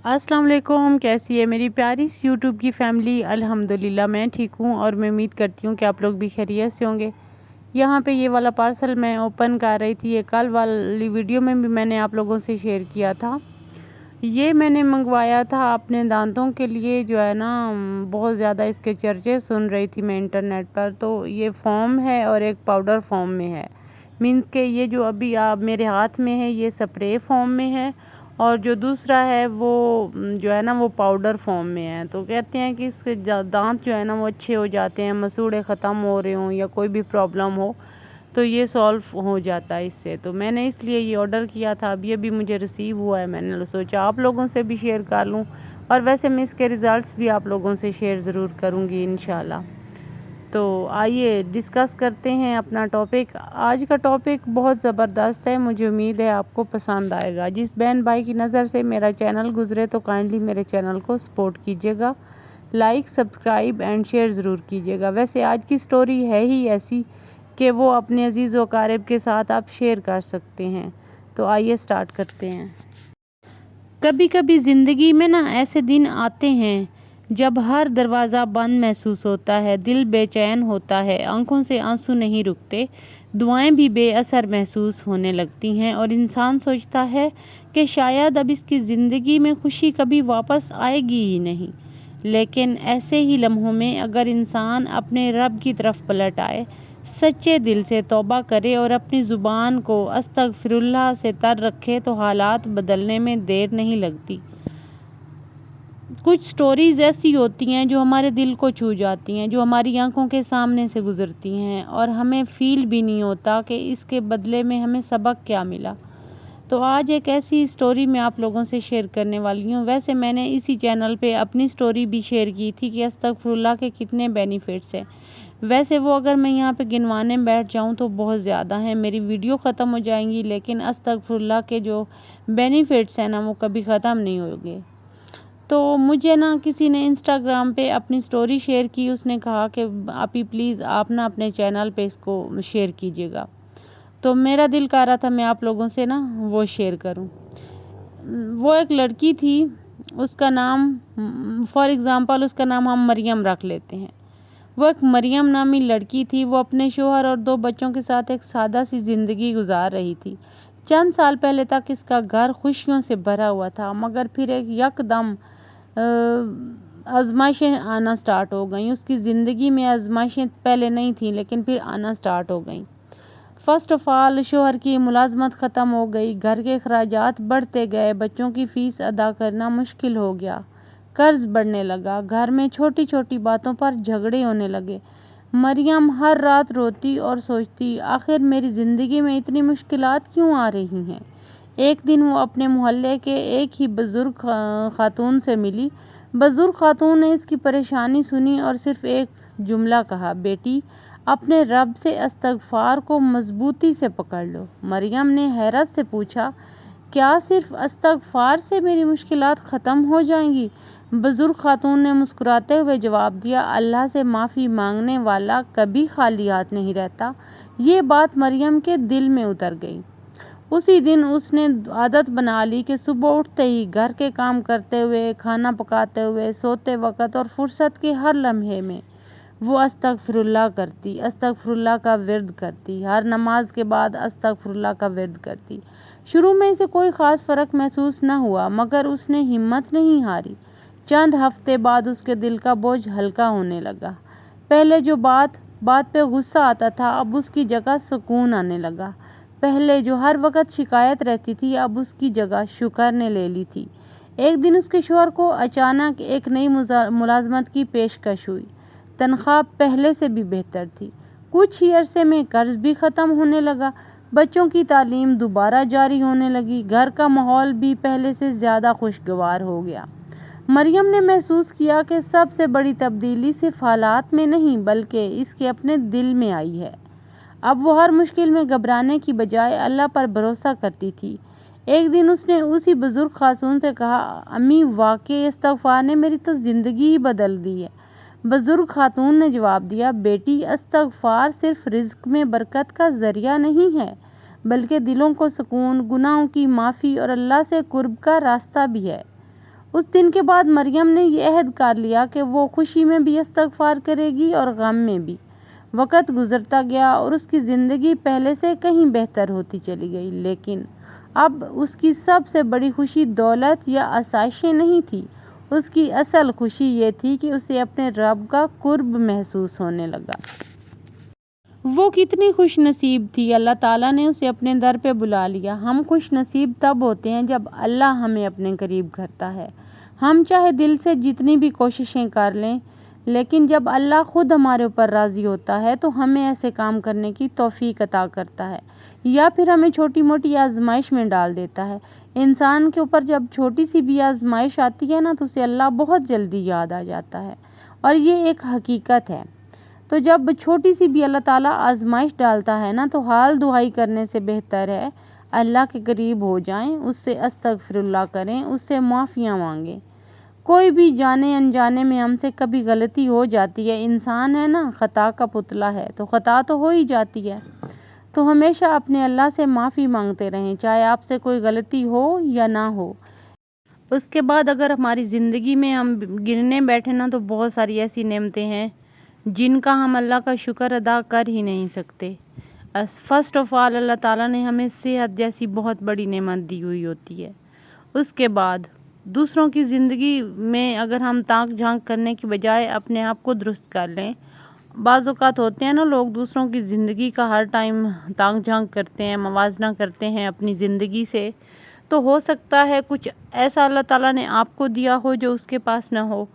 अस्सलाम वालेकुम, कैसी है मेरी प्यारी सी यूट्यूब की फ़ैमिली। अल्हम्दुलिल्लाह मैं ठीक हूँ और मैं उम्मीद करती हूँ कि आप लोग भी खैरियत से होंगे। यहाँ पे ये वाला पार्सल मैं ओपन कर रही थी, ये कल वाली वीडियो में भी मैंने आप लोगों से शेयर किया था। ये मैंने मंगवाया था अपने दांतों के लिए, जो है ना बहुत ज़्यादा इसके चर्चे सुन रही थी मैं इंटरनेट पर। तो ये फॉर्म है और एक पाउडर फॉर्म में है। मीन्स के ये जो अभी आप मेरे हाथ में है ये स्प्रे फॉर्म में है और जो दूसरा है वो जो है ना वो पाउडर फॉर्म में है। तो कहते हैं कि इसके दांत जो है ना वो अच्छे हो जाते हैं, मसूड़े ख़त्म हो रहे हों या कोई भी प्रॉब्लम हो तो ये सॉल्व हो जाता है इससे। तो मैंने इसलिए ये ऑर्डर किया था, अभी मुझे रिसीव हुआ है। मैंने सोचा आप लोगों से भी शेयर कर लूँ और वैसे मैं इसके रिज़ल्ट्स भी आप लोगों से शेयर ज़रूर करूँगी इंशाल्लाह। तो आइए डिस्कस करते हैं अपना टॉपिक। आज का टॉपिक बहुत ज़बरदस्त है, मुझे उम्मीद है आपको पसंद आएगा। जिस बहन भाई की नज़र से मेरा चैनल गुज़रे तो काइंडली मेरे चैनल को सपोर्ट कीजिएगा, लाइक सब्सक्राइब एंड शेयर ज़रूर कीजिएगा। वैसे आज की स्टोरी है ही ऐसी कि वो अपने अजीज़ व अकारिब के साथ आप शेयर कर सकते हैं। तो आइए स्टार्ट करते हैं। कभी कभी ज़िंदगी में ना ऐसे दिन आते हैं जब हर दरवाज़ा बंद महसूस होता है, दिल बेचैन होता है, आंखों से आंसू नहीं रुकते, दुआएं भी बेअसर महसूस होने लगती हैं और इंसान सोचता है कि शायद अब इसकी ज़िंदगी में खुशी कभी वापस आएगी ही नहीं। लेकिन ऐसे ही लम्हों में अगर इंसान अपने रब की तरफ पलट आए, सच्चे दिल से तौबा करे और अपनी ज़ुबान को अस्तगफिरुल्लाह से तर रखे तो हालात बदलने में देर नहीं लगती। कुछ स्टोरीज़ ऐसी होती हैं जो हमारे दिल को छू जाती हैं, जो हमारी आंखों के सामने से गुज़रती हैं और हमें फ़ील भी नहीं होता कि इसके बदले में हमें सबक क्या मिला। तो आज एक ऐसी स्टोरी मैं आप लोगों से शेयर करने वाली हूँ। वैसे मैंने इसी चैनल पे अपनी स्टोरी भी शेयर की थी कि अस्तगफिरुल्लाह के कितने बेनिफिट्स हैं। वैसे वो अगर मैं यहाँ पे गिनवाने बैठ जाऊँ तो बहुत ज़्यादा हैं, मेरी वीडियो ख़त्म हो जाएंगी, लेकिन अस्तगफिरुल्लाह के जो बेनिफिट्स हैं ना वो कभी ख़त्म नहीं होंगे। तो मुझे ना किसी ने इंस्टाग्राम पे अपनी स्टोरी शेयर की, उसने कहा कि आप ही प्लीज़ आप ना अपने चैनल पे इसको शेयर कीजिएगा। तो मेरा दिल कर रहा था मैं आप लोगों से ना वो शेयर करूं। वो एक लड़की थी, उसका नाम फॉर एग्ज़ाम्पल उसका नाम हम मरियम रख लेते हैं। वो एक मरियम नामी लड़की थी। वो अपने शोहर और 2 बच्चों के साथ एक सादा सी ज़िंदगी गुजार रही थी। चंद साल पहले तक इसका घर खुशियों से भरा हुआ था, मगर फिर एक यकदम आजमाइशें आना स्टार्ट हो गईं। उसकी ज़िंदगी में आजमाइशें पहले नहीं थी लेकिन फिर आना स्टार्ट हो गईं। फ़र्स्ट ऑफ़ ऑल शोहर की मुलाजमत ख़त्म हो गई, घर के अखराजात बढ़ते गए, बच्चों की फ़ीस अदा करना मुश्किल हो गया, कर्ज़ बढ़ने लगा, घर में छोटी छोटी बातों पर झगड़े होने लगे। मरियम हर रात रोती और सोचती, आखिर मेरी ज़िंदगी में इतनी मुश्किलात क्यों आ रही हैं। एक दिन वो अपने मोहल्ले के एक ही बुज़ुर्ग खातून से मिली। बुज़ुर्ग खातून ने इसकी परेशानी सुनी और सिर्फ़ एक जुमला कहा, बेटी अपने रब से इस्तग़फ़ार को मज़बूती से पकड़ लो। मरियम ने हैरत से पूछा, क्या सिर्फ़ इस्तग़फ़ार से मेरी मुश्किलात ख़त्म हो जाएंगी? बुज़ुर्ग खातून ने मुस्कुराते हुए जवाब दिया, अल्लाह से माफ़ी मांगने वाला कभी खाली हाथ नहीं रहता। ये बात मरियम के दिल में उतर गई। उसी दिन उसने आदत बना ली कि सुबह उठते ही घर के काम करते हुए, खाना पकाते हुए, सोते वक्त और फुर्सत के हर लम्हे में वो अस्तगफिरुल्लाह करती, अस्तगफिरुल्लाह का विर्द करती। हर नमाज के बाद अस्तगफिरुल्लाह का विर्द करती। शुरू में इसे कोई ख़ास फ़र्क महसूस न हुआ, मगर उसने हिम्मत नहीं हारी। चंद हफ्ते बाद उसके दिल का बोझ हल्का होने लगा। पहले जो बात पे गुस्सा आता था, अब उसकी जगह सुकून आने लगा। पहले जो हर वक्त शिकायत रहती थी, अब उसकी जगह शुक्र ने ले ली थी। एक दिन उसके शौहर को अचानक एक नई मुलाजमत की पेशकश हुई। तनख्वाह पहले से भी बेहतर थी। कुछ ही अरसे में कर्ज भी ख़त्म होने लगा, बच्चों की तालीम दोबारा जारी होने लगी, घर का माहौल भी पहले से ज़्यादा खुशगवार हो गया। मरियम ने महसूस किया कि सबसे बड़ी तब्दीली सिर्फ हालात में नहीं बल्कि इसके अपने दिल में आई है। अब वो हर मुश्किल में घबराने की बजाय अल्लाह पर भरोसा करती थी। एक दिन उसने उसी बुज़ुर्ग खातून से कहा, अम्मी वाकई इस्तग़फ़ार ने मेरी तो ज़िंदगी ही बदल दी है। बुज़ुर्ग खातून ने जवाब दिया, बेटी इस्तग़फ़ार सिर्फ रिज़्क़ में बरकत का ज़रिया नहीं है बल्कि दिलों को सुकून, गुनाहों की माफ़ी और अल्लाह से कुर्ब का रास्ता भी है। اس دن کے بعد مریم نے یہ عہد کر لیا کہ وہ خوشی میں بھی استغفار کرے گی اور غم میں بھی۔ وقت گزرتا گیا اور اس کی زندگی پہلے سے کہیں بہتر ہوتی چلی گئی، لیکن اب اس کی سب سے بڑی خوشی دولت یا آسائشیں نہیں تھی۔ اس کی اصل خوشی یہ تھی کہ اسے اپنے رب کا قرب محسوس ہونے لگا۔ وہ کتنی خوش نصیب تھی، اللہ تعالیٰ نے اسے اپنے در پہ بلا لیا۔ ہم خوش نصیب تب ہوتے ہیں جب اللہ ہمیں اپنے قریب کرتا ہے۔ ہم چاہے دل سے جتنی بھی کوششیں کر لیں، لیکن جب اللہ خود ہمارے اوپر راضی ہوتا ہے تو ہمیں ایسے کام کرنے کی توفیق عطا کرتا ہے، یا پھر ہمیں چھوٹی موٹی آزمائش میں ڈال دیتا ہے۔ انسان کے اوپر جب چھوٹی سی بھی آزمائش آتی ہے نا تو اسے اللہ بہت جلدی یاد آ جاتا ہے، اور یہ ایک حقیقت ہے۔ تو جب چھوٹی سی بھی اللہ تعالیٰ آزمائش ڈالتا ہے نا تو حال دعائی کرنے سے بہتر ہے اللہ کے قریب ہو جائیں، اس سے استغفر اللہ کریں، اس سے معافیاں مانگیں۔ کوئی بھی جانے انجانے میں ہم سے کبھی غلطی ہو جاتی ہے، انسان ہے نا، خطا کا پتلا ہے، تو خطا تو ہو ہی جاتی ہے۔ تو ہمیشہ اپنے اللہ سے معافی مانگتے رہیں، چاہے آپ سے کوئی غلطی ہو یا نہ ہو۔ اس کے بعد اگر ہماری زندگی میں ہم گننے بیٹھے نا تو بہت ساری ایسی نعمتیں ہیں جن کا ہم اللہ کا شکر ادا کر ہی نہیں سکتے۔ فرسٹ آف آل اللہ تعالیٰ نے ہمیں صحت جیسی بہت بڑی نعمت دی ہوئی ہوتی ہے۔ اس کے بعد دوسروں کی زندگی میں اگر ہم تاک جھانک کرنے کی بجائے اپنے آپ کو درست کر لیں۔ بعض اوقات ہوتے ہیں نا لوگ دوسروں کی زندگی کا ہر ٹائم تاک جھانک کرتے ہیں، موازنہ کرتے ہیں اپنی زندگی سے، تو ہو سکتا ہے کچھ ایسا اللہ تعالیٰ نے آپ کو دیا ہو جو اس کے پاس نہ ہو۔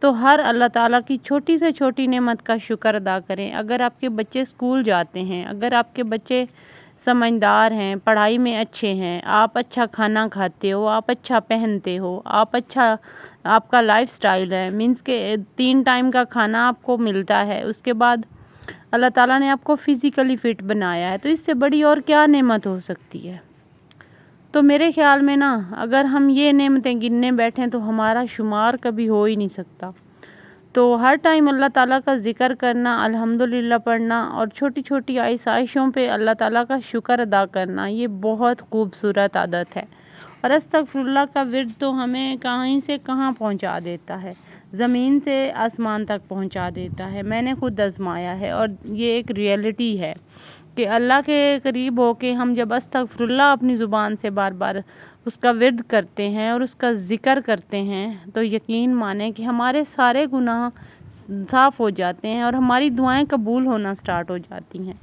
تو ہر اللہ تعالیٰ کی چھوٹی سے چھوٹی نعمت کا شکر ادا کریں۔ اگر آپ کے بچے اسکول جاتے ہیں، اگر آپ کے بچے سمجھدار ہیں، پڑھائی میں اچھے ہیں، آپ اچھا کھانا کھاتے ہو، آپ اچھا پہنتے ہو، آپ کا لائف سٹائل ہے، مینس کہ 3 ٹائم کا کھانا آپ کو ملتا ہے، اس کے بعد اللہ تعالیٰ نے آپ کو فزیکلی فٹ بنایا ہے، تو اس سے بڑی اور کیا نعمت ہو سکتی ہے؟ تو میرے خیال میں نا اگر ہم یہ نعمتیں گننے بیٹھیں تو ہمارا شمار کبھی ہو ہی نہیں سکتا۔ تو ہر ٹائم اللہ تعالیٰ کا ذکر کرنا، الحمدللہ پڑھنا، اور چھوٹی چھوٹی آسائشوں پہ اللہ تعالیٰ کا شکر ادا کرنا، یہ بہت خوبصورت عادت ہے۔ اور استغفر اللہ کا ورد تو ہمیں کہیں سے کہاں پہنچا دیتا ہے، زمین سے آسمان تک پہنچا دیتا ہے۔ میں نے خود آزمایا ہے اور یہ ایک ریئلٹی ہے کہ اللہ کے قریب ہو کے ہم جب استغفر اللہ اپنی زبان سے بار بار اس کا ورد کرتے ہیں اور اس کا ذکر کرتے ہیں تو یقین مانیں کہ ہمارے سارے گناہ صاف ہو جاتے ہیں اور ہماری دعائیں قبول ہونا سٹارٹ ہو جاتی ہیں۔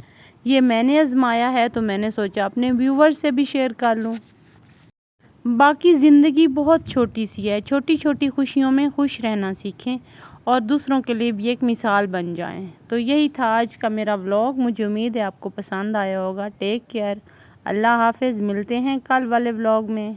یہ میں نے آزمایا ہے تو میں نے سوچا اپنے ویور سے بھی شیئر کر لوں۔ باقی زندگی بہت چھوٹی سی ہے، چھوٹی چھوٹی خوشیوں میں خوش رہنا سیکھیں اور دوسروں کے لیے بھی ایک مثال بن جائیں۔ تو یہی تھا آج کا میرا ولاگ، مجھے امید ہے آپ کو پسند آیا ہوگا۔ ٹیک کیئر، اللہ حافظ، ملتے ہیں کل والے ولاگ میں۔